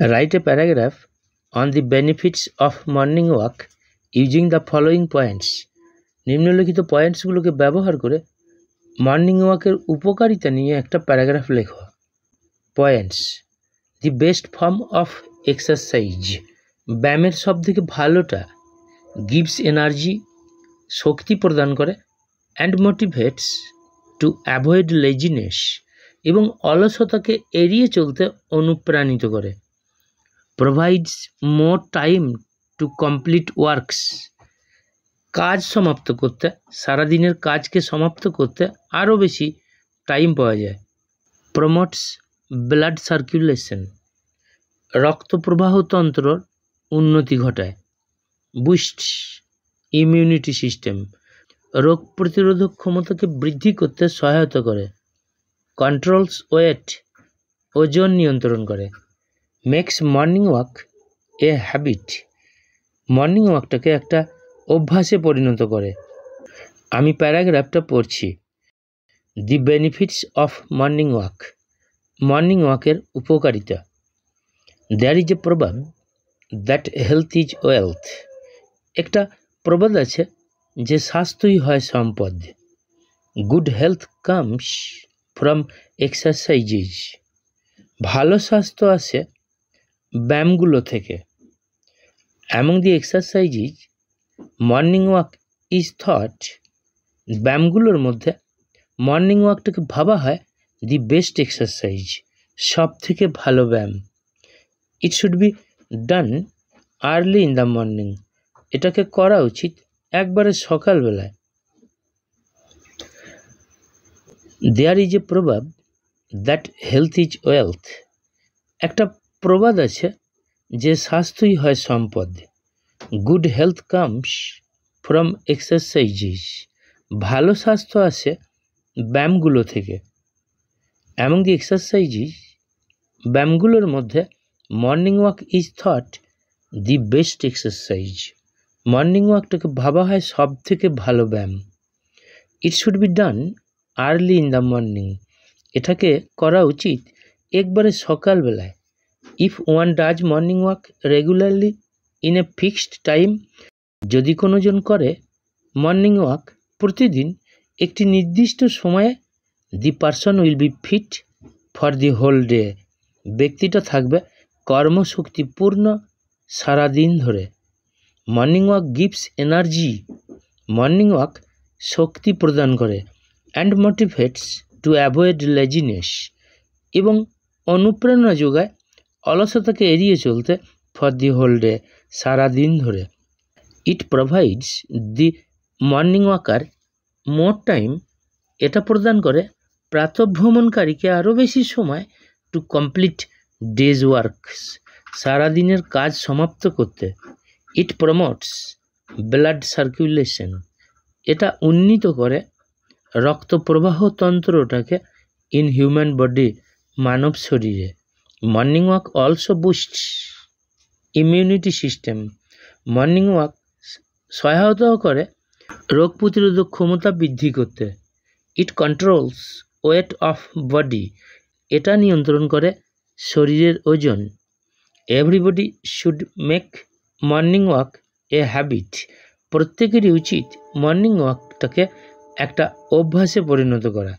Write a paragraph on the benefits of morning walk using the following points. নিম্নলিখিত পয়েন্টসগুলোকে ব্যবহার করে morning ওয়াকের উপকারিতা নিয়ে একটা প্যারাগ্রাফ লেখো। Points: the best form of exercise, ব্যায়ামের সবথেকে ভালোটা। গিভস এনার্জি, শক্তি প্রদান করে। And motivates, to avoid laziness, এবং অলসতাকে এড়িয়ে চলতে অনুপ্রাণিত করে। Provides more time to complete works, কাজ সমাপ্ত করতে, সারাদিনের কাজকে সমাপ্ত করতে আরও বেশি টাইম পাওয়া যায়। প্রমোটস ব্লাড সার্কুলেশন, রক্ত প্রবাহতন্ত্রর উন্নতি ঘটায়। বুস্টস ইমিউনিটি সিস্টেম, রোগ প্রতিরোধক ক্ষমতাকে বৃদ্ধি করতে সহায়তা করে। কন্ট্রোলস ওয়েট, ওজন নিয়ন্ত্রণ করে। Makes morning walk a habit, morning ওয়াকটাকে একটা অভ্যাসে পরিণত করে। আমি প্যারাগ্রাফটা পড়ছি। The benefits of morning walk, morning ওয়াকের উপকারিতা। দেয়ার ইজ এ প্রবাদ দ্যাট হেলথ ইজ ওয়েলথ, একটা প্রবাদ আছে যে স্বাস্থ্যই হয় সম্পদ। Good health comes from exercises, ভালো স্বাস্থ্য আসে ব্যায়ামগুলো থেকে। Among the exercises morning walk is thought, ব্যায়ামগুলোর মধ্যে মর্নিং ওয়াকটাকে ভাবা হয় দি বেস্ট এক্সারসাইজ, সব থেকে ভালো ব্যায়াম। It should be done early in the morning, এটাকে করা উচিত একবারে সকালবেলায়। দেয়ার ইজ এ প্রবাদ দ্যাট হেলথ ইজ ওয়েলথ, একটা প্রবাদ আছে যে স্বাস্থ্যই হয় সম্পদ। Good health comes from exercises, ভালো স্বাস্থ্য আসে ব্যায়ামগুলো থেকে। অ্যামং দি এক্সারসাইজেস, ব্যায়ামগুলোর মধ্যে morning walk is thought the best exercise, morning ওয়াকটাকে ভাবা হয় সব থেকে ভালো ব্যায়াম। It should be done early in the morning, এটাকে করা উচিত একবারে সকালবেলায়। If one does morning walk regularly in a fixed time, যদি কোনো জন করে মর্নিং ওয়াক প্রতিদিন একটি নির্দিষ্ট সময়ে, the person will be fit for the whole day, ব্যক্তিটা থাকবে কর্মশক্তিপূর্ণ সারাদিন ধরে। Morning walk gives energy, morning walk শক্তি প্রদান করে। And motivates to avoid laziness, এবং অনুপ্রেরণা যোগায় অলসতাকে এড়িয়ে চলতে ফর দি হোল ডে, সারাদিন ধরে। It provides the morning walker more time, এটা প্রদান করে প্রাতঃভ্রমণকারীকে আরও বেশি সময় টু কমপ্লিট ডেজ ওয়ার্কস, সারাদিনের কাজ সমাপ্ত করতে। ইট প্রমোটস ব্লাড সার্কুলেশন, এটা উন্নীত করে রক্ত প্রবাহতন্ত্রটাকে ইন হিউম্যান বডি, মানব শরীরে। Morning walk also বুস্টস immunity system, morning walk সহায়তাও করে রোগ প্রতিরোধক ক্ষমতা বৃদ্ধি করতে। ইট কন্ট্রোলস ওয়েট অফ বডি, এটা নিয়ন্ত্রণ করে শরীরের ওজন। Everybody should make morning walk a habit, প্রত্যেকেরই উচিত মর্নিং ওয়াকটাকে একটা অভ্যাসে পরিণত করা।